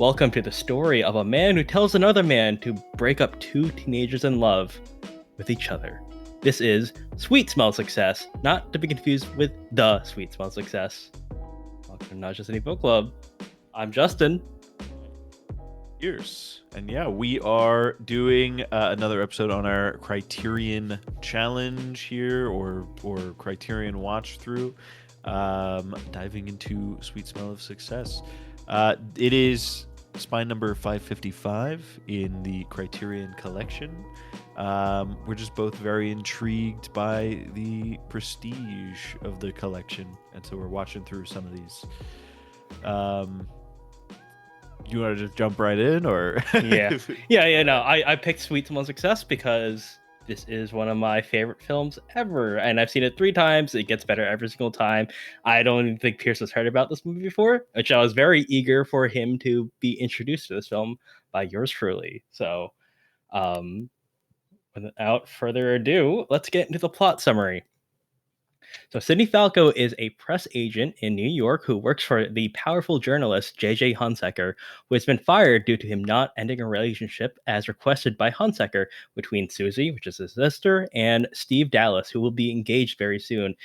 Welcome to the story of a man who tells another man to break up two teenagers in love with each other. This is Sweet Smell Success, not to be confused with The Sweet Smell Success. Welcome to Not Just Any Book Club. I'm Justin. Years. And yeah, we are doing another episode on our Criterion challenge here, or Criterion watch through, diving into Sweet Smell of Success. It is spine number 555 in the Criterion Collection. We're just both very intrigued by the prestige of the collection, and so we're watching through some of these. You want to just jump right in, or Yeah. No, I picked Sweet Smell Success because this is one of my favorite films ever, and I've seen it 3 times. It gets better every single time. I don't even think Pierce has heard about this movie before, which I was very eager for him to be introduced to this film by yours truly. So, without further ado, let's get into the plot summary. So Sidney Falco is a press agent in New York who works for the powerful journalist J.J. Hunsecker, who has been fired due to him not ending a relationship as requested by Hunsecker between Susie, which is his sister, and Steve Dallas, who will be engaged very soon.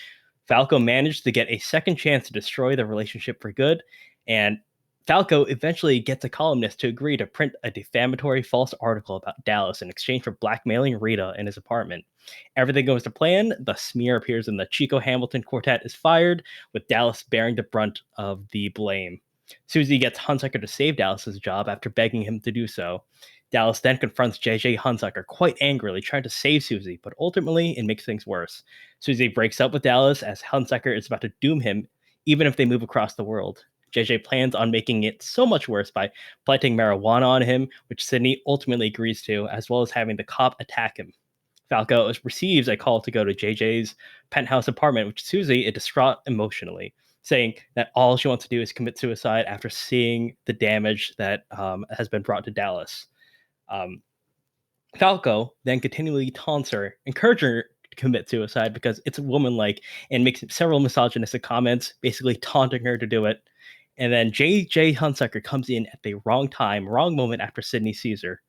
Falco managed to get a second chance to destroy the relationship for good, and Falco eventually gets a columnist to agree to print a defamatory false article about Dallas in exchange for blackmailing Rita in his apartment. Everything goes to plan. The smear appears in the Chico Hamilton Quartet is fired, with Dallas bearing the brunt of the blame. Susie gets Hunsecker to save Dallas's job after begging him to do so. Dallas then confronts J.J. Hunsecker quite angrily, trying to save Susie, but ultimately it makes things worse. Susie breaks up with Dallas as Hunsecker is about to doom him, even if they move across the world. JJ plans on making it so much worse by planting marijuana on him, which Sidney ultimately agrees to, as well as having the cop attack him. Falco receives a call to go to JJ's penthouse apartment, which Susie is distraught emotionally, saying that all she wants to do is commit suicide after seeing the damage that has been brought to Dallas. Falco then continually taunts her, encouraging her to commit suicide because it's womanlike, and makes several misogynistic comments, basically taunting her to do it. And then J.J. Hunsecker comes in at the wrong time, wrong moment after Sidney sees her,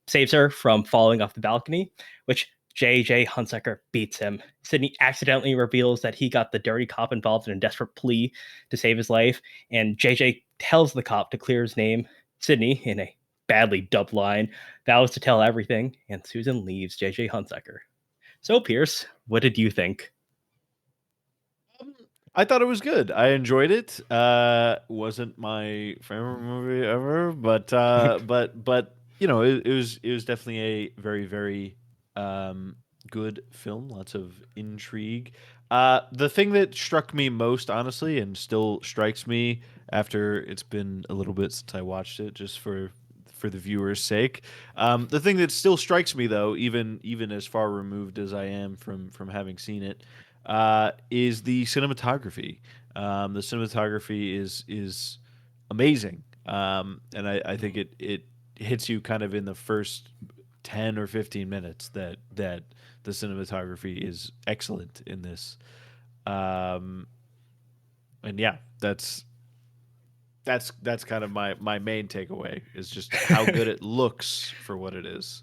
saves her from falling off the balcony, which J.J. Hunsecker beats him. Sidney accidentally reveals that he got the dirty cop involved in a desperate plea to save his life, and J.J. tells the cop to clear his name. Sidney, in a badly dubbed line, vows to tell everything, and Susan leaves J.J. Hunsecker. So, Pierce, what did you think? I thought it was good. I enjoyed it. Wasn't my favorite movie ever, but but you know, it was definitely a very very good film. Lots of intrigue. The thing that struck me most, honestly, and still strikes me after it's been a little bit since I watched it, just for the viewers' sake. The thing that still strikes me, though, even as far removed as I am from having seen it, is the cinematography. The cinematography is amazing, and I think it hits you kind of in the first 10 or 15 minutes that the cinematography is excellent in this. And yeah, that's kind of my main takeaway, is just how good it looks for what it is.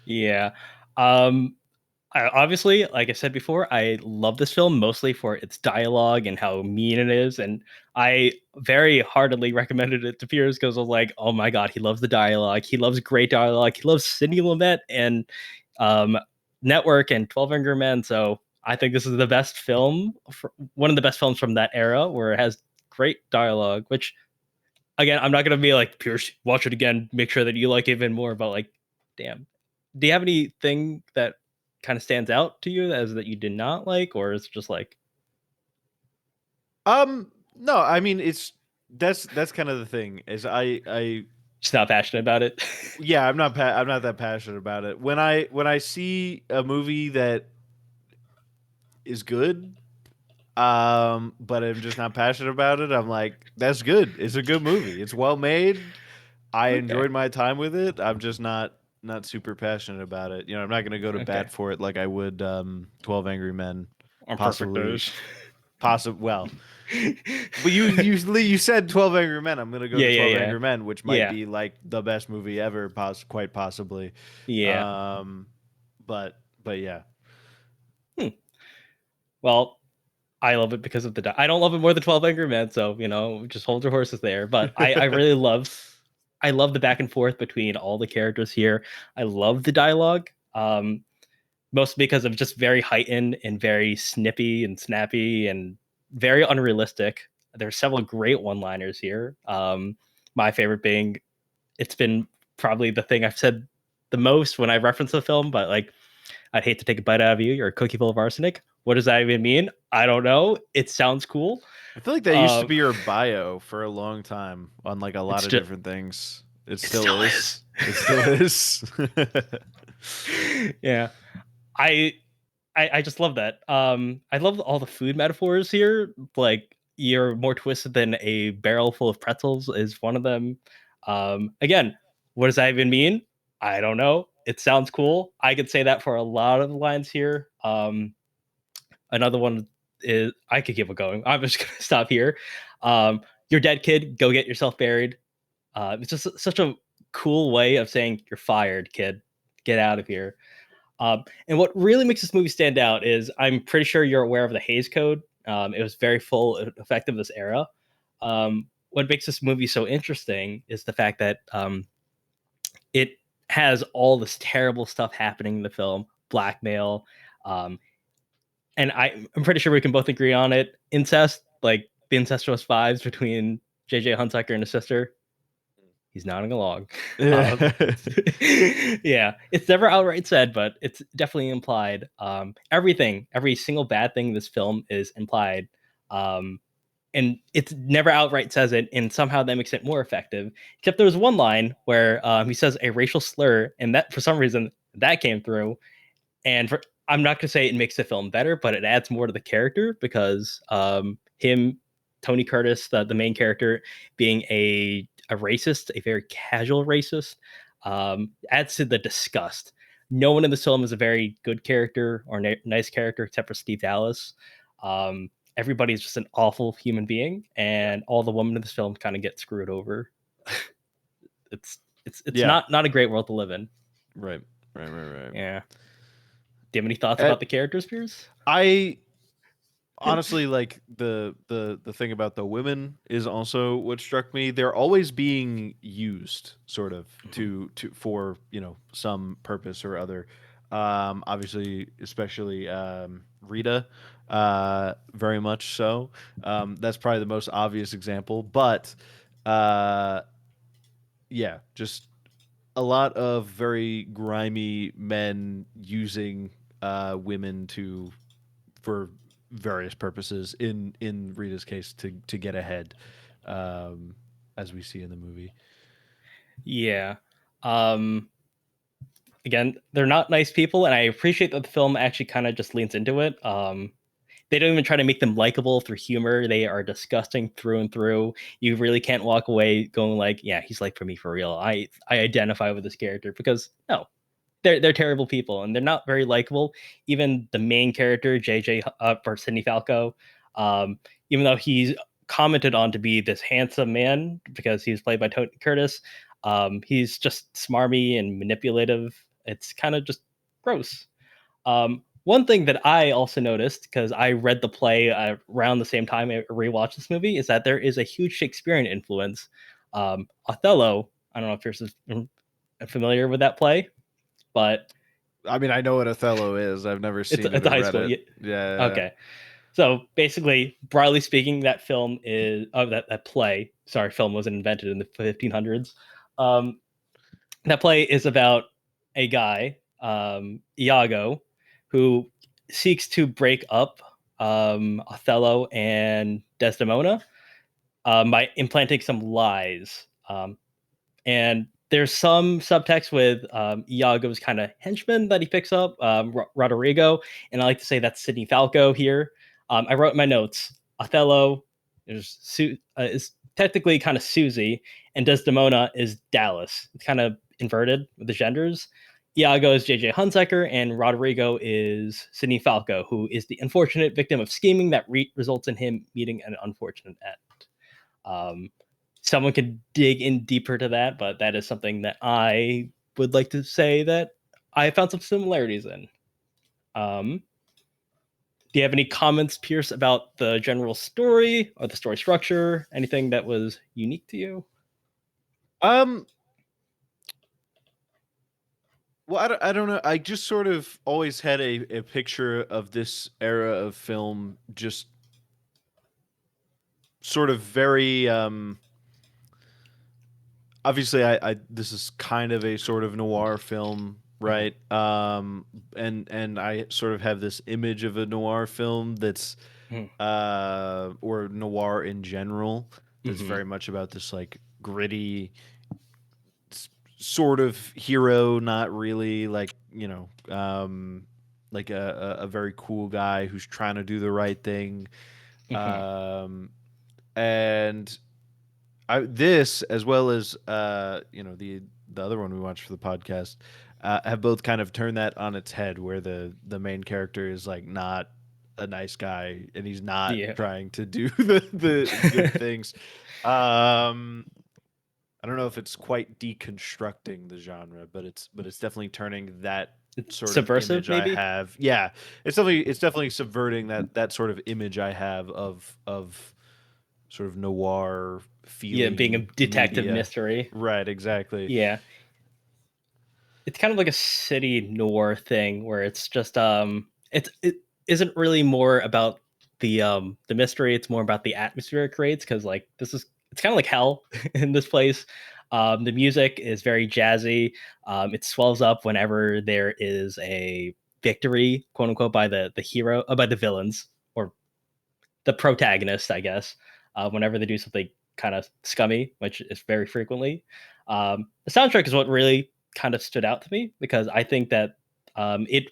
Yeah. Obviously, like I said before, I love this film mostly for its dialogue and how mean it is, and I very heartily recommended it to Piers because I was like, "Oh my god, he loves the dialogue. He loves great dialogue. He loves Sidney Lumet and um, Network and 12 Angry Men." So I think this is the best film, one of the best films from that era, where it has great dialogue. Which, again, I'm not gonna be like, "Pierce, watch it again. Make sure that you like it even more." But like, damn, do you have anything that kind of stands out to you as that you did not like, or is it just like No, I mean, that's kind of the thing, is I just not passionate about it? yeah, I'm not that passionate about it. When I see a movie that is good, but I'm just not passionate about it, I'm like, that's good. It's a good movie. It's well made. I Okay, enjoyed my time with it. I'm just not super passionate about it. You know, I'm not going to go to okay, bat for it like I would 12 Angry Men, on perfect possibly news. possible. Well, but you said 12 Angry Men. I'm gonna go Yeah, to yeah, 12 yeah, Angry Men, which might yeah, be like the best movie ever, quite possibly. yeah. Um, but yeah. Hmm. Well, I love it because of I don't love it more than 12 Angry Men, so just hold your horses there. But I really I love the back and forth between all the characters here. I love the dialogue. Mostly because of just very heightened and very snippy and snappy and very unrealistic. There's several great one-liners here. My favorite being, it's been probably the thing I've said the most when I reference the film, but like, I'd hate to take a bite out of you. You're a cookie full of arsenic. What does that even mean? I don't know. It sounds cool. I feel like that used to Um, be your bio for a long time on like a lot it's of just, different things. It it still still is. is. It still is. Yeah. I I just love that. I love all the food metaphors here. Like you're more twisted than a barrel full of pretzels is one of them. Again, what does that even mean? I don't know. It sounds cool. I could say that for a lot of the lines here. Another one is I could keep it going. I'm just gonna stop here. You're dead, kid. Go get yourself buried. It's just such a cool way of saying you're fired, kid. Get out of here. And what really makes this movie stand out is I'm pretty sure you're aware of the Hays Code. It was very full effective this era. What makes this movie so interesting is the fact that it has all this terrible stuff happening in the film, blackmail, um, and I'm pretty sure we can both agree on it. Incest, like the incestuous vibes between JJ Hunsecker and his sister. He's nodding along. Yeah. Yeah, it's never outright said, but it's definitely implied. Everything, every single bad thing in this film is implied. Um, and it's never outright says it, and somehow that makes it more effective. Except there was one line where he says a racial slur, and that for some reason that came through. And I'm not going to say it makes the film better, but it adds more to the character because Tony Curtis, the main character, being a racist, a very casual racist, adds to the disgust. No one in this film is a very good character or nice character except for Steve Dallas. Everybody's just an awful human being, and all the women in this film kind of get screwed over. It's Yeah. not a great world to live in. Right. Right. Yeah. Do you have any thoughts Uh, about the characters, Piers? I honestly like the thing about the women is also what struck me. They're always being used sort of to for, some purpose or other. Obviously, especially Rita, very much so. That's probably the most obvious example, but uh yeah, just a lot of very grimy men using women to for various purposes. In Rita's case, to get ahead, um, as we see in the movie. Yeah. Um, Again, they're not nice people, and I appreciate that the film actually kind of just leans into it. They don't even try to make them likable through humor. They are disgusting through and through. You really can't walk away going like, "Yeah, he's like for me for real." I identify with this character because no, they're terrible people and they're not very likable. Even the main character, JJ or Sidney Falco, even though he's commented on to be this handsome man because he's played by Tony Curtis, he's just smarmy and manipulative. It's kind of just gross. One thing that I also noticed because I read the play around the same time I rewatched this movie is that there is a huge Shakespearean influence. Othello. I don't know if you're familiar with that play, but I mean, I know what Othello is. I've never seen it it's a or high read school. it. Yeah. Yeah. Okay. So basically, broadly speaking, that film is that play. Sorry, film wasn't invented in the 1500s. Um, that play is about a guy, Iago, who seeks to break up Othello and Desdemona by implanting some lies. And there's some subtext with Iago's kind of henchman that he picks up, Roderigo, and I like to say that's Sidney Falco here. I wrote in my notes, Othello is technically kind of Susie, and Desdemona is Dallas. It's kind of inverted with the genders. Iago is JJ Hunsecker, and Rodrigo is Sidney Falco, who is the unfortunate victim of scheming that results in him meeting an unfortunate end. Someone could dig in deeper to that, but that is something that I would like to say that I found some similarities in. Do you have any comments, Pierce, about the general story or the story structure? Anything that was unique to you? Well, I don't know. I just sort of always had a picture of this era of film just sort of very obviously I this is kind of a sort of noir film, right? And I sort of have this image of a noir film that's or noir in general that's Mm-hmm. very much about this like gritty sort of hero, not really like, like a very cool guy who's trying to do the right thing. Mm-hmm. And this as well as the other one we watched for the podcast have both kind of turned that on its head, where the main character is like not a nice guy and he's not Yeah. trying to do the good things. Um, I don't know if it's quite deconstructing the genre, but it's definitely turning that sort of Subversive, image I maybe? have. Yeah, it's definitely subverting that sort of image I have of sort of noir Yeah, being a feeling detective media. mystery. Right, exactly. Yeah. It's kind of like a city noir thing where it's just it isn't really more about the mystery, it's more about the atmosphere it creates, because like it's kind of like hell in this place. The music is very jazzy. It swells up whenever there is a victory, quote unquote, by the hero, by the villains, or the protagonist, I guess. Whenever they do something kind of scummy, which is very frequently. The soundtrack is what really kind of stood out to me, because I think that it.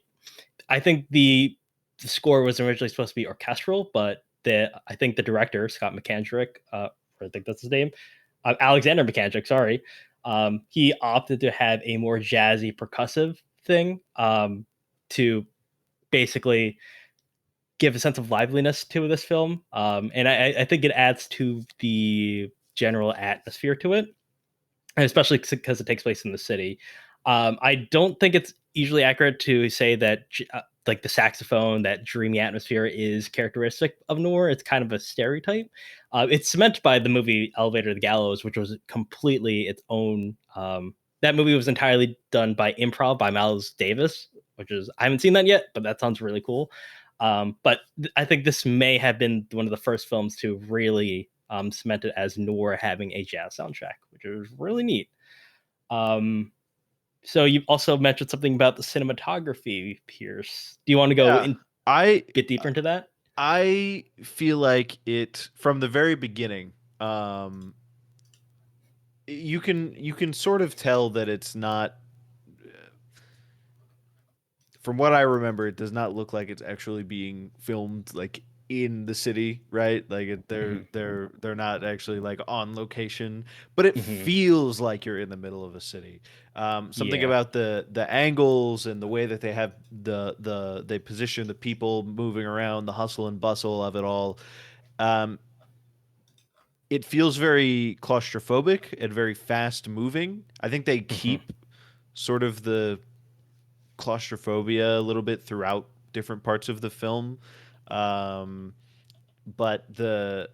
I think the score was originally supposed to be orchestral, but I think the director, Scott McKendrick, I think that's his name, Alexander McKendrick, sorry, he opted to have a more jazzy percussive thing, to basically give a sense of liveliness to this film, and I think it adds to the general atmosphere to it, and especially because it takes place in the city. I don't think it's usually accurate to say that like the saxophone, that dreamy atmosphere, is characteristic of noir. It's kind of a stereotype. It's cemented by the movie Elevator to the Gallows, which was completely its own. That movie was entirely done by improv by Miles Davis, which is, I haven't seen that yet, but that sounds really cool. But I think this may have been one of the first films to really cement it as noir having a jazz soundtrack, which was really neat. Um, so you also mentioned something about the cinematography, Pierce. Do you want to go Yeah. in I get deeper into that? I feel like it from the very beginning. You can sort of tell that it's not, from what I remember, it does not look like it's actually being filmed like in the city, right? Like Hmm. they're not actually like on location, but it Hmm. feels like you're in the middle of a city. Something Yeah. about the angles and the way that they have they position the people moving around, the hustle and bustle of it all. Um, it feels very claustrophobic and very fast moving. I think they Hmm. keep sort of the claustrophobia a little bit throughout different parts of the film. Um, but the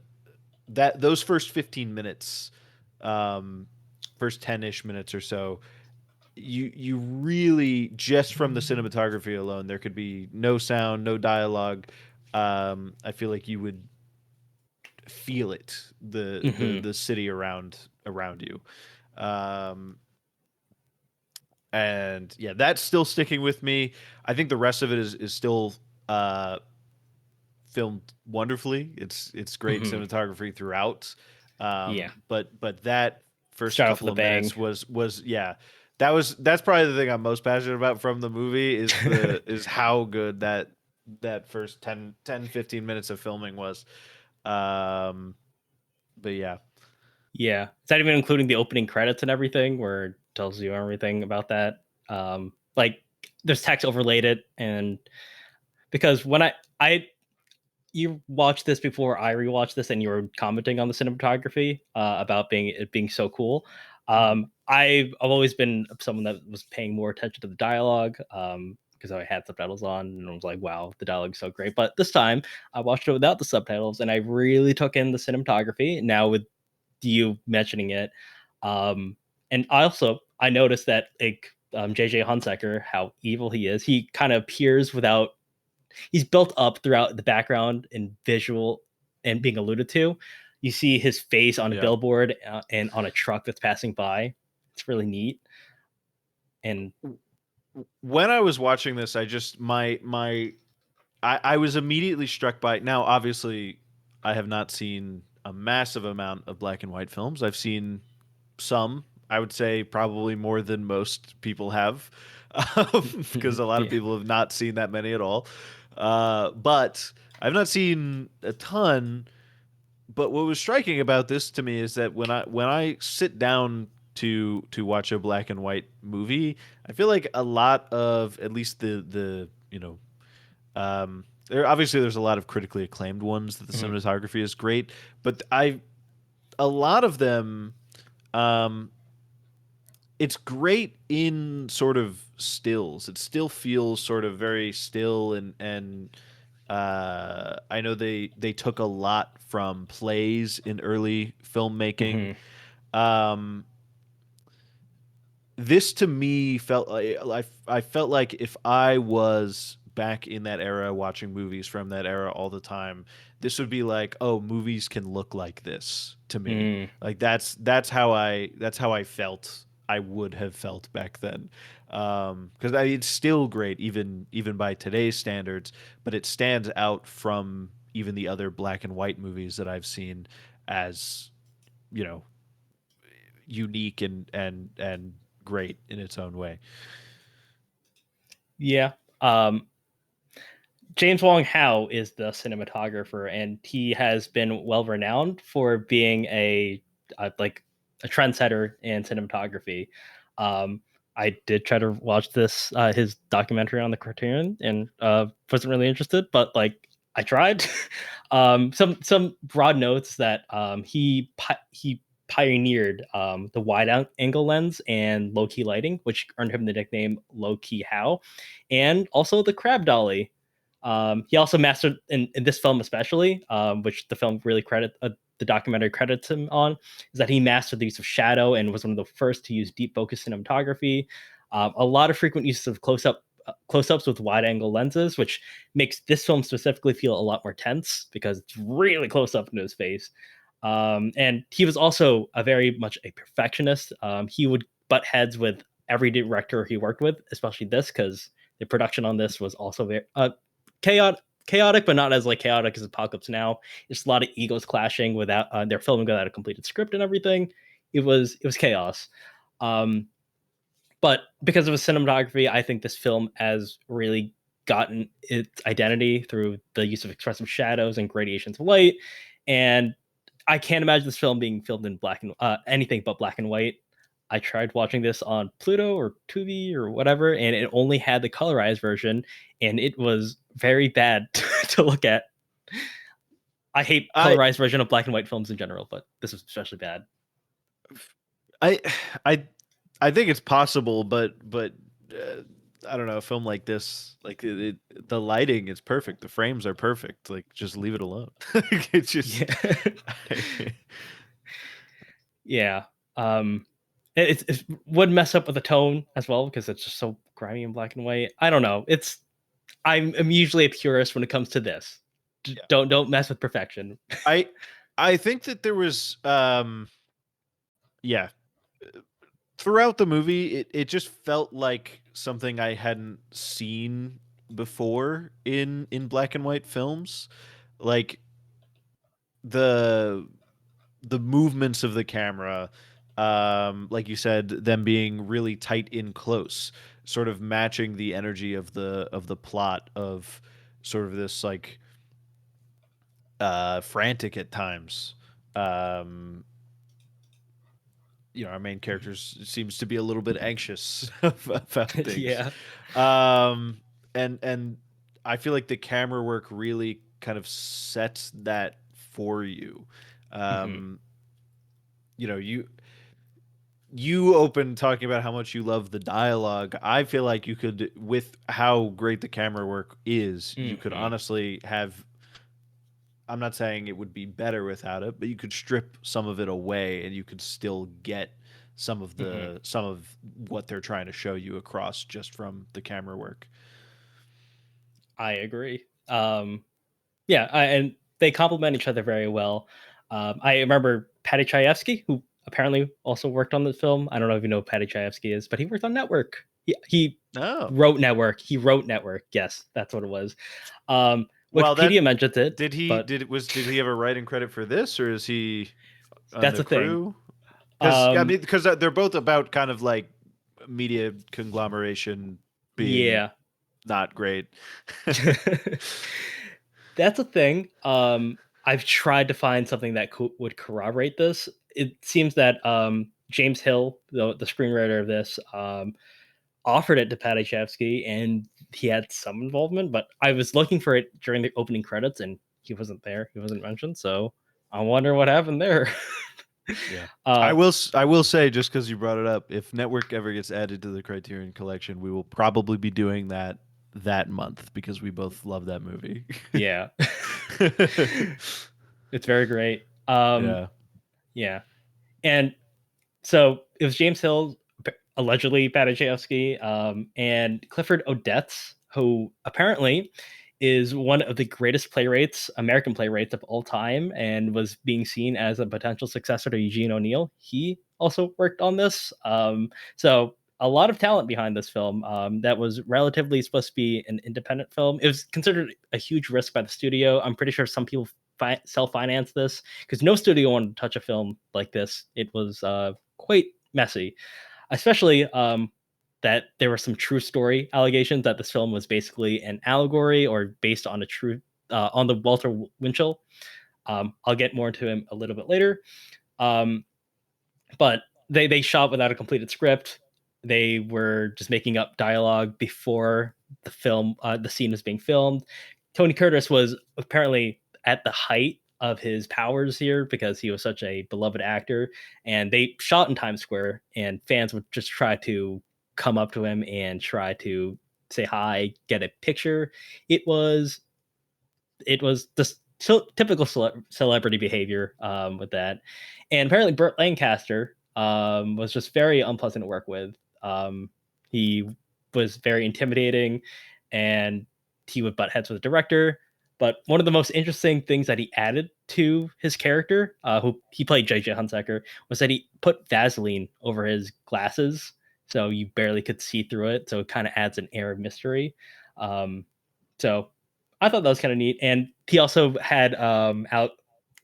that those first 15 minutes, um, first 10-ish minutes or so, you really, just from the cinematography alone, there could be no sound, no dialogue. I feel like you would feel it, Hmm. the city around you. Um, and yeah, that's still sticking with me. I think the rest of it is still uh, filmed wonderfully. It's great Hmm. cinematography throughout. Yeah. But that first Start off couple with a of bang. minutes was yeah, that's probably the thing I'm most passionate about from the movie, is how good that first 10 15 minutes of filming was. Um, but yeah. Yeah. Is that even including the opening credits and everything, where it tells you everything about that? like there's text overlaid it, and because when I you watched this before I rewatched this, and you were commenting on the cinematography about it being so cool. I've always been someone that was paying more attention to the dialogue because I had subtitles on, and I was like, "Wow, the dialogue's so great." But this time, I watched it without the subtitles, and I really took in the cinematography. Now with you mentioning it, and I noticed that like JJ Hunsecker, how evil he is. He kind of appears without he's built up throughout the background and visual and being alluded to. You see his face on a Yeah. billboard and on a truck that's passing by. It's really neat. And When I was watching this, I just I was immediately struck by. Now, obviously, I have not seen a massive amount of black and white films. I've seen some. I would say probably more than most people have, because a lot of yeah, people have not seen that many at all. But I've not seen a ton. But what was striking about this to me is that when I sit down to watch a black and white movie, I feel like a lot of, at least the there's a lot of critically acclaimed ones that the mhm, cinematography is great, but a lot of them, um, it's great in sort of stills. It still feels sort of very still, and I know they took a lot from plays in early filmmaking. mhm. Um, this to me felt like I felt like if I was back in that era watching movies from that era all the time, this would be like, oh, movies can look like this to me. Mm. Like that's how I felt. I would have felt back then, because it's still great even by today's standards, but it stands out from even the other black and white movies that I've seen as, you know, unique and great in its own way. Yeah. Um, James Wong Howe is the cinematographer, and he has been well renowned for being like a trendsetter in cinematography. Um, I did try to watch this his documentary on the Criterion, and wasn't really interested, but like I tried. Some broad notes that he pioneered the wide angle lens and low key lighting, which earned him the nickname Low Key Howe, and also the crab dolly. He also mastered in this film, especially, which the film really the documentary credits him on, is that he mastered the use of shadow and was one of the first to use deep focus cinematography. A lot of frequent uses of close-ups with wide-angle lenses, which makes this film specifically feel a lot more tense because it's really close up into his face. And he was also a very much a perfectionist. He would butt heads with every director he worked with, especially this, because the production on this was also very chaotic, but not as like chaotic as Apocalypse Now. It's a lot of egos clashing without they're filming without a completed script and everything. It was chaos. Um, but because of his cinematography, I think this film has really gotten its identity through the use of expressive shadows and gradations of light. And I can't imagine this film being filmed in black and anything but black and white. I tried watching this on Pluto or Tubi or whatever, and it only had the colorized version, and it was very bad to look at. I hate I colorized version of black and white films in general, but this was especially bad. I I I think it's possible, but I don't know. A film like this, like the lighting is perfect. The frames are perfect. Like, just leave it alone. It's just. Yeah. Yeah. Um, it would mess up with the tone as well because it's just so grimy and black and white. I don't know. I'm usually a purist when it comes to this. Yeah. Don't mess with perfection. I I think that there was, yeah, throughout the movie, it just felt like something I hadn't seen before in black and white films. Like, the the movements of the camera, like you said, them being really tight in close, sort of matching the energy of the plot, of sort of this, like, frantic at times, um our main character seems to be a little bit anxious about things. Yeah. Um, and I feel like the camera work really kind of sets that for you. Hmm. Um, you know, you open talking about how much you love the dialogue. I feel like you could, with how great the camera work is, you could Hmm. honestly have. I'm not saying it would be better without it, but you could strip some of it away, and you could still get Hmm. some of what they're trying to show you across just from the camera work. I agree. Yeah, and they complement each other very well. I remember Patty Chayefsky, who apparently also worked on the film. I don't know if you know who Patty Chayefsky is, but he worked on Network. He Oh, wrote Network. He wrote Network. Yes, that's what it was. well, Wikipedia mentions it, but did he have a writing credit for this, or is he on that's the the thing. crew? Because I Um, mean, because they're both about kind of like media conglomeration being yeah, not great. that's a thing. I've tried to find something that would corroborate this. It seems that James Hill, the screenwriter of this, offered it to Paddy Chayefsky, and he had some involvement. But I was looking for it during the opening credits, and he wasn't there. He wasn't mentioned. So I wonder what happened there. Yeah. uh, I will say, just because you brought it up, if Network ever gets added to the Criterion Collection, we will probably be doing that month because we both love that movie. yeah, it's very great. Yeah. Yeah, and so it was James Hill, allegedly Padajewski, and Clifford Odets, who apparently is one of the greatest playwrights, American playwrights of all time, and was being seen as a potential successor to Eugene O'Neill. He also worked on this. So a lot of talent behind this film that was relatively supposed to be an independent film. It was considered a huge risk by the studio. I'm pretty sure some people self-finance this because no studio wanted to touch a film like this. It was quite messy, especially that there were some true story allegations that this film was basically an allegory or based on a true on the Walter Winchell. I'll get more into him a little bit later. Um, but they shot without a completed script. They were just making up dialogue before the scene was being filmed. Tony Curtis was apparently at the height of his powers here because he was such a beloved actor, and they shot in Times Square, and fans would just try to come up to him and try to say hi, get a picture. It was just typical celebrity behavior with that. And apparently, Burt Lancaster was just very unpleasant to work with. He was very intimidating, and he would butt heads with the director. But one of the most interesting things that he added to his character, who he played JJ Hunsecker, was that he put Vaseline over his glasses, so you barely could see through it. So it kind of adds an air of mystery. Um, so I thought that was kind of neat. And he also had out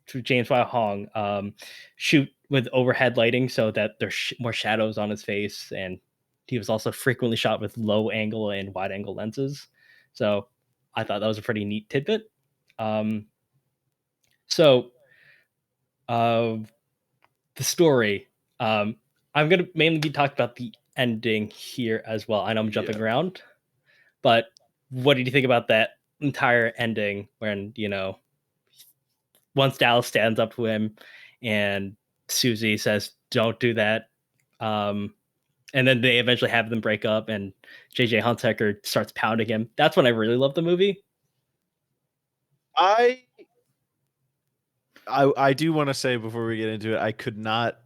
to James Y. Hong shoot with overhead lighting so that there's more shadows on his face. And he was also frequently shot with low angle and wide angle lenses. So I thought that was a pretty neat tidbit. Um, so uh, the story, um, I'm going to mainly be talking about the ending here as well. I know I'm jumping Yeah. around, but what did you think about that entire ending when, once Dallas stands up to him and Susie says, "Don't do that." Um, and then they eventually have them break up, and JJ Hunsecker starts pounding him. That's when I really love the movie. I I do want to say before we get into it, I could not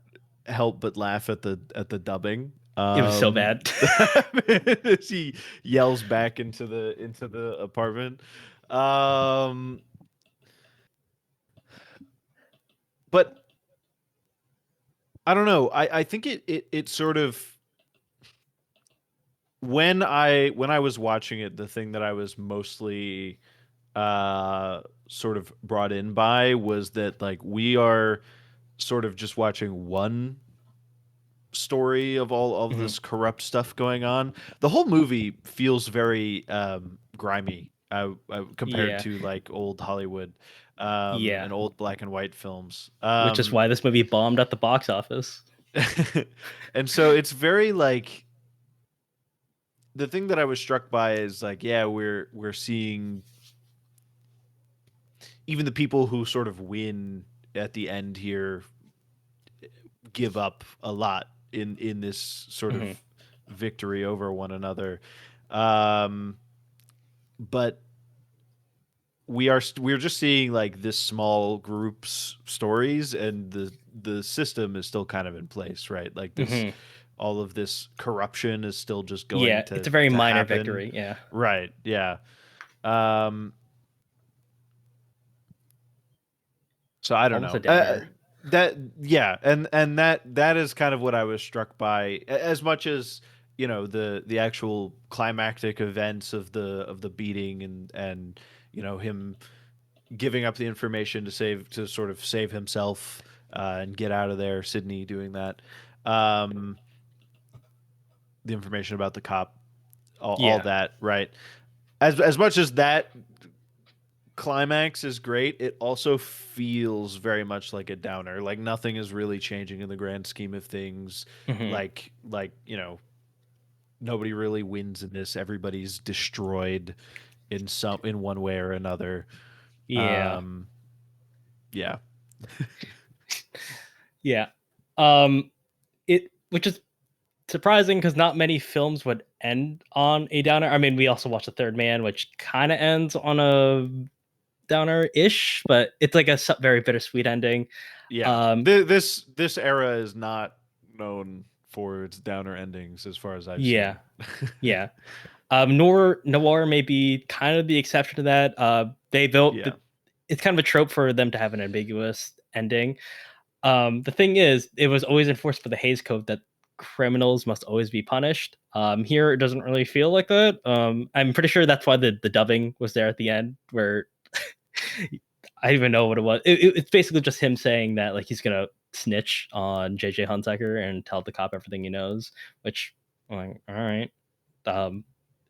help but laugh at the dubbing. It was so bad. As he yells back into the apartment. Um, but I don't know. I think it sort of, when I was watching it, the thing that I was mostly sort of brought in by was that, like, we are sort of just watching one story of all of Mhm. this corrupt stuff going on. The whole movie feels very grimy, compared Yeah, to like old Hollywood, yeah. and old black and white films. Which is why this movie bombed at the box office. And so it's very like the thing that I was struck by is like, yeah, we're seeing even the people who sort of win at the end here give up a lot in this sort of Mhm. victory over one another. Um, but we're just seeing like this small group's stories, and the system is still kind of in place, right? Like this, Mhm. all of this corruption is still just going Yeah, it's a very to minor happen, victory. Yeah, right? Yeah. Um, so I don't almost a know. downer. That yeah, and that is kind of what I was struck by. As much as you know the actual climactic events of the beating and you know him giving up the information to sort of save himself and get out of there. Sydney doing that. Um, the information about the cop, all Yeah. that, right? As much as that climax is great, it also feels very much like a downer. Like nothing is really changing in the grand scheme of things. Mhm. Like you know, nobody really wins in this. Everybody's destroyed in one way or another. Yeah. Um, yeah, Yeah. It which is surprising because not many films would end on a downer. I mean, we also watched The Third Man, which kind of ends on a downer-ish, but it's like a very bittersweet ending. yeah. Um, This era is not known for its downer endings, as far as I've yeah, seen. yeah. Noir may be kind of the exception to that. They built Yeah, it's kind of a trope for them to have an ambiguous ending. The thing is, it was always enforced by the Hays Code that criminals must always be punished. Here, it doesn't really feel like that. I'm pretty sure that's why the dubbing was there at the end, where I don't even know what it was. It's basically just him saying that like he's gonna snitch on JJ Hunsecker and tell the cop everything he knows. Which, I'm like, all right. Um,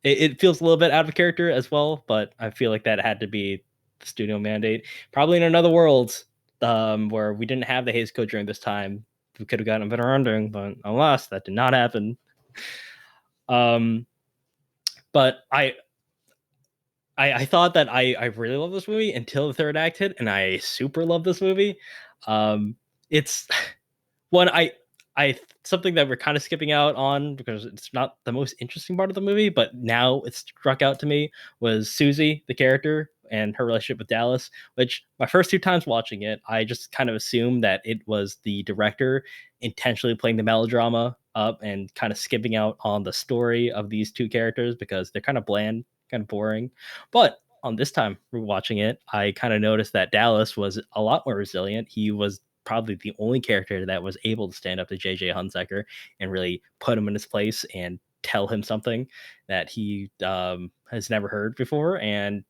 it feels a little bit out of character as well, but I feel like that had to be the studio mandate. Probably in another world, where we didn't have the Hays Code during this time, we could have gotten a better ending, but alas, that did not happen. Um, but I thought that I really love this movie until the third act hit, and I super love this movie. Um, it's one I something that we're kind of skipping out on because it's not the most interesting part of the movie, but now it struck out to me was Susie, the character, and her relationship with Dallas. Which my first two times watching it, I just kind of assumed that it was the director intentionally playing the melodrama up and kind of skipping out on the story of these two characters because they're kind of bland, kind of boring. But on this time watching it, I kind of noticed that Dallas was a lot more resilient. He was probably the only character that was able to stand up to JJ Hunsecker and really put him in his place and tell him something that he has never heard before. And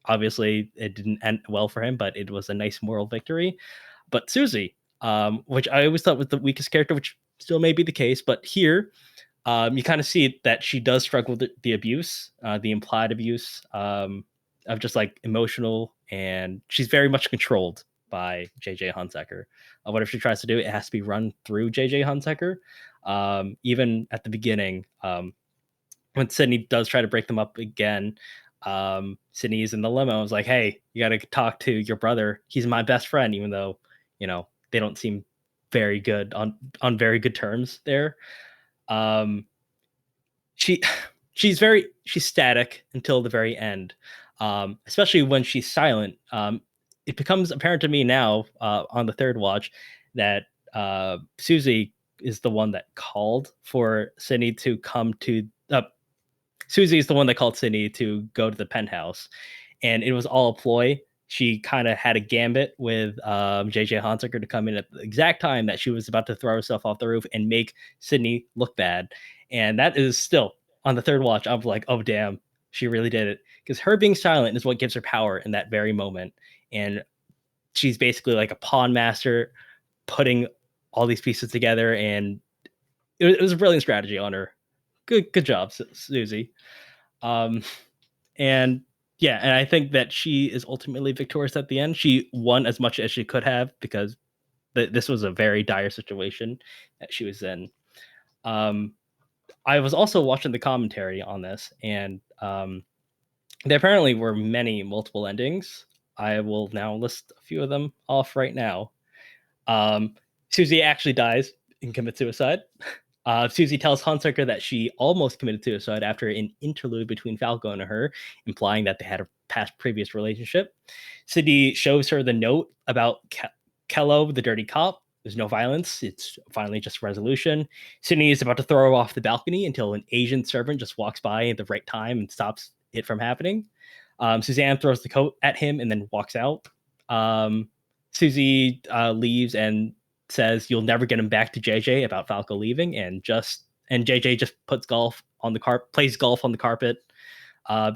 obviously, it didn't end well for him, but it was a nice moral victory. But Susie, which I always thought was the weakest character, which still may be the case, but here you kind of see that she does struggle with the abuse, the implied abuse of just like emotional, and she's very much controlled by JJ Hunsecker. Whatever she tries to do, it has to be run through JJ Hunsecker. Even at the beginning, when Sydney does try to break them up again, Sydney is in the limo. I was like, "Hey, you got to talk to your brother. He's my best friend," even though they don't seem very good on very good terms there. Um, she she's static until the very end, especially when she's silent. It becomes apparent to me now on the third watch that Susie is the one that called for Sydney to come to Susie is the one that called Sydney to go to the penthouse, and it was all a ploy. She kind of had a gambit with JJ Hunsaker to come in at the exact time that she was about to throw herself off the roof and make Sydney look bad. And that is still on the third watch. I'm like, oh damn, she really did it because her being silent is what gives her power in that very moment. And she's basically like a pawn master, putting all these pieces together, and it was a brilliant strategy on her. Good job, Susie. Um, and yeah, and I think that she is ultimately victorious at the end. She won as much as she could have because this was a very dire situation that she was in. I was also watching the commentary on this, and there apparently were multiple endings. I will now list a few of them off right now. Susie actually dies and commits suicide. Susie tells Hunsecker that she almost committed suicide after an interlude between Falco and her, implying that they had a previous relationship. Sidney shows her the note about Kello, the dirty cop. There's no violence. It's finally just resolution. Sidney is about to throw her off the balcony until an Asian servant just walks by at the right time and stops it from happening. Suzanne throws the coat at him and then walks out. Susie leaves and says you'll never get him back to JJ about Falco leaving, and JJ just plays golf on the carpet.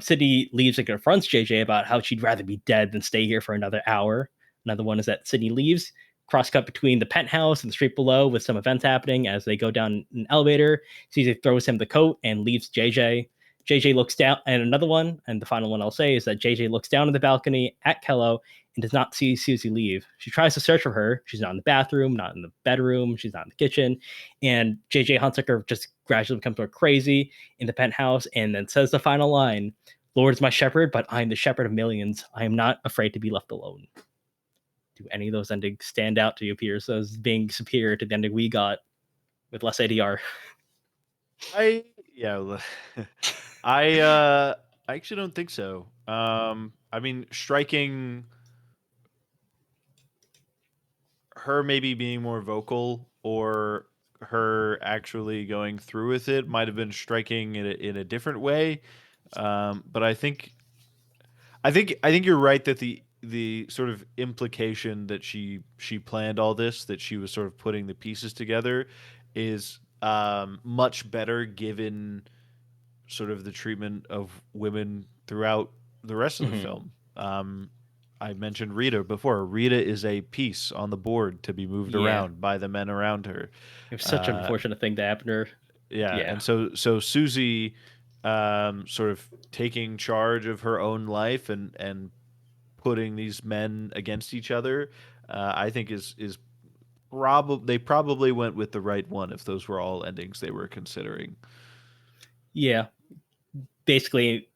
Sidney leaves and confronts JJ about how she'd rather be dead than stay here for another hour. Another one is that Sidney leaves. Cross-cut between the penthouse and the street below with some events happening as they go down an elevator. Susie throws him the coat and leaves JJ. JJ looks down, and another one, and the final one I'll say is that JJ looks down at the balcony at Kello and does not see Susie leave. She tries to search for her. She's not in the bathroom, not in the bedroom, she's not in the kitchen. And JJ Hunsecker just gradually becomes more crazy in the penthouse and then says the final line, "Lord is my shepherd, but I am the shepherd of millions. I am not afraid to be left alone." Do any of those endings stand out to you, Pierce, as being superior to the ending we got with less ADR? I I actually don't think so. I mean, striking her maybe being more vocal or her actually going through with it might have been striking in a different way. But I think you're right that the sort of implication that she planned all this, that she was sort of putting the pieces together, is much better given sort of the treatment of women throughout the rest of the film. I mentioned Rita before. Rita is a piece on the board to be moved around by the men around her. It was such an unfortunate thing to happen to her. Yeah. And so Susie sort of taking charge of her own life and putting these men against each other, I think is they probably went with the right one if those were all endings they were considering. Yeah. Basically,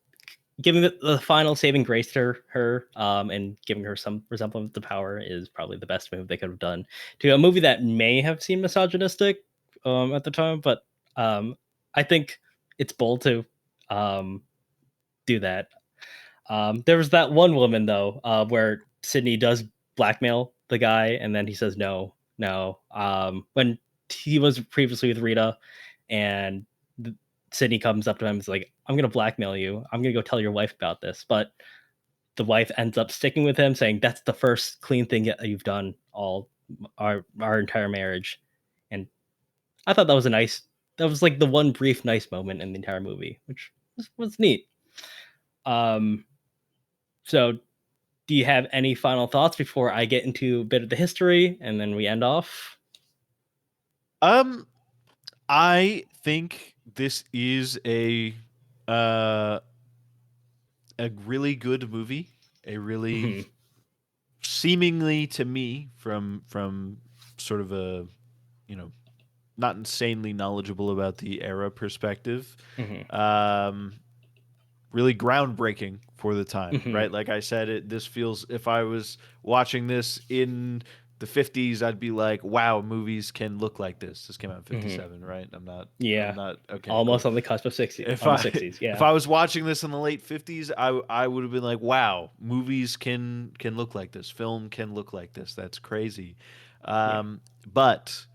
giving the final saving grace to her and giving her some resemblance to power is probably the best move they could have done to a movie that may have seemed misogynistic at the time, but I think it's bold to do that. There was that one woman though, where Sidney does blackmail the guy, and then he says no. When he was previously with Rita, and Sidney comes up to him and is like, "I'm gonna blackmail you. I'm gonna go tell your wife about this." But the wife ends up sticking with him, saying, "That's the first clean thing you've done all our entire marriage." And I thought that was that was like the one brief nice moment in the entire movie, which was neat. So do you have any final thoughts before I get into a bit of the history and then we end off? I think this is a really good movie, a really seemingly to me from sort of a, you know, not insanely knowledgeable about the era perspective, really groundbreaking for the time, right? Like I said, this feels, if I was watching this in the 50s, I'd be like, wow, movies can look like this. This came out in 57, right? I'm not okay. Almost cool. on the cusp of 60s. If on the 60s, if I was watching this in the late 50s, I would have been like, wow, movies can look like this. Film can look like this. That's crazy. But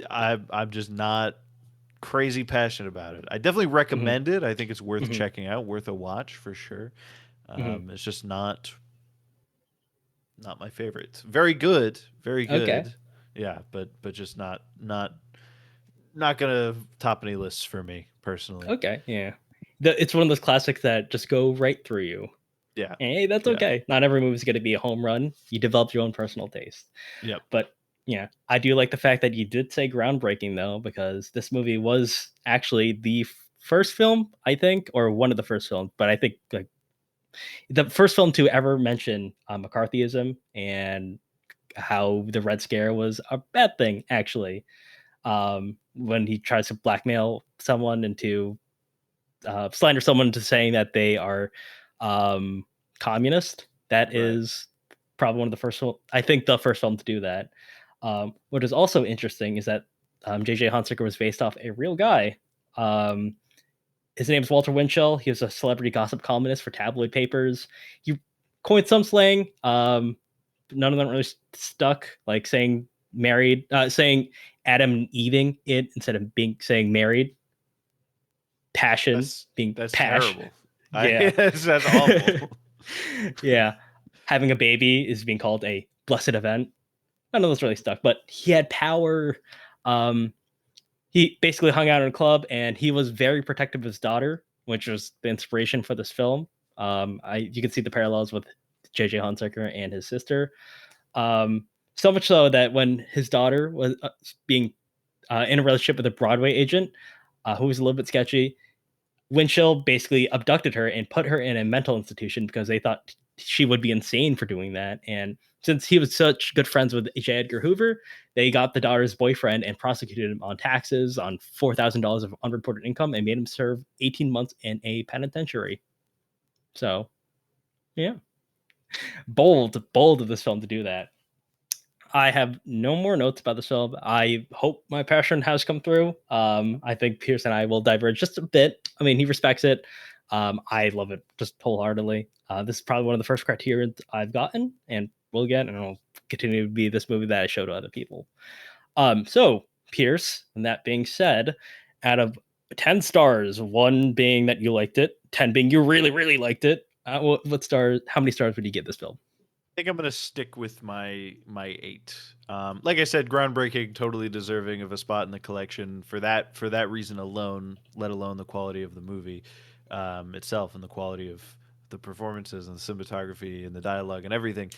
I'm just not crazy passionate about it. I definitely recommend it. I think it's worth checking out, worth a watch for sure. It's just not my favorite. Very good, very good. Okay. Yeah, but just not gonna top any lists for me personally. Okay, yeah. It's one of those classics that just go right through you. Yeah. Hey, that's okay. Not every movie is going to be a home run. You develop your own personal taste. Yep. But yeah, I do like the fact that you did say groundbreaking though, because this movie was actually the first film, I think, or one of the first films, but I think like the first film to ever mention McCarthyism and how the Red Scare was a bad thing, actually. When he tries to blackmail someone into slander someone into saying that they are communist. That is probably one of the first, I think, the first film to do that. What is also interesting is that J.J. Hunsecker was based off a real guy. His name is Walter Winchell. He was a celebrity gossip columnist for tabloid papers. He coined some slang. None of them really stuck, like saying married, saying Adam and Eving it instead of saying married. Passion being that's passion. terrible. Yeah. That's awful. Yeah. Having a baby is being called a blessed event. None of those really stuck, but he had power. He basically hung out in a club, and he was very protective of his daughter, which was the inspiration for this film. You can see the parallels with J.J. Hunsecker and his sister. So much so that when his daughter was being in a relationship with a Broadway agent who was a little bit sketchy, Winchell basically abducted her and put her in a mental institution because they thought she would be insane for doing that. And since he was such good friends with J. Edgar Hoover, they got the daughter's boyfriend and prosecuted him on taxes, on $4,000 of unreported income, and made him serve 18 months in a penitentiary. So, yeah, bold of this film to do that. I have no more notes about this film. I hope my passion has come through. I think Pierce and I will diverge just a bit. I mean, he respects it. I love it just wholeheartedly. This is probably one of the first Criterion I've gotten and will get, and it'll continue to be this movie that I show to other people. So Pierce, and that being said, out of 10 stars, 1 being that you liked it, 10 being you really, really liked it, what stars? How many stars would you give this film? I think I'm gonna stick with my 8. Like I said, groundbreaking, totally deserving of a spot in the collection for that reason alone. Let alone the quality of the movie itself and the quality of the performances and the cinematography and the dialogue and everything.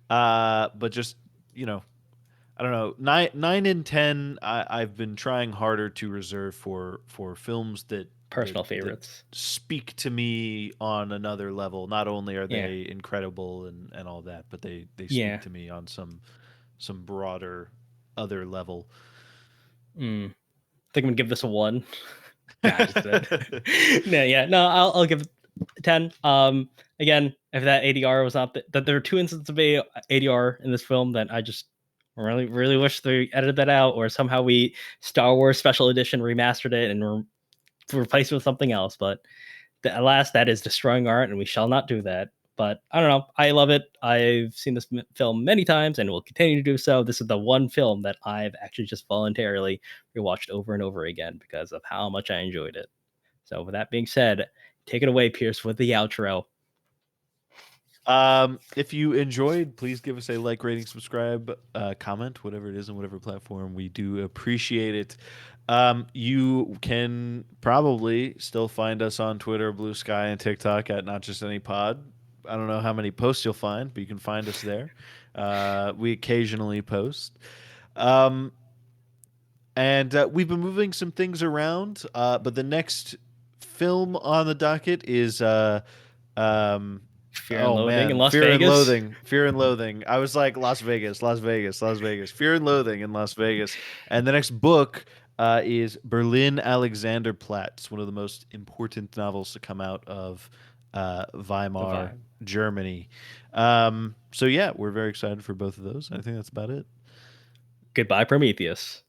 But just you know, I don't know. 9 and 10. I've been trying harder to reserve for films Personal that favorites. speak to me on another level. Not only are Yeah. they incredible and all that, but they speak Yeah. to me on some broader other level. I think I'm gonna give this a 1. Nah, just no, yeah, no, I'll give it 10. Again, if that ADR was not that there are 2 instances of ADR in this film, then I just really, really wish they edited that out, or somehow we Star Wars Special Edition remastered it and replaced it with something else. But alas, that is destroying art, and we shall not do that. But I don't know. I love it. I've seen this film many times and will continue to do so. This is the one film that I've actually just voluntarily rewatched over and over again because of how much I enjoyed it. So, with that being said, take it away, Pierce, with the outro. If you enjoyed, please give us a like, rating, subscribe, comment, whatever it is on whatever platform. We do appreciate it. You can probably still find us on Twitter, Blue Sky, and TikTok at Not Just Any Pod. I don't know how many posts you'll find, but you can find us there. We occasionally post. And we've been moving some things around, but the next film on the docket is Fear and oh Loathing in man, Las Fear and Vegas. Loathing, Fear and Loathing. I was like Las Vegas, Las Vegas, Las Vegas, Fear and Loathing in Las Vegas. And the next book is Berlin Alexanderplatz, one of the most important novels to come out of Weimar, Germany. So yeah, we're very excited for both of those. I think that's about it. Goodbye, Prometheus.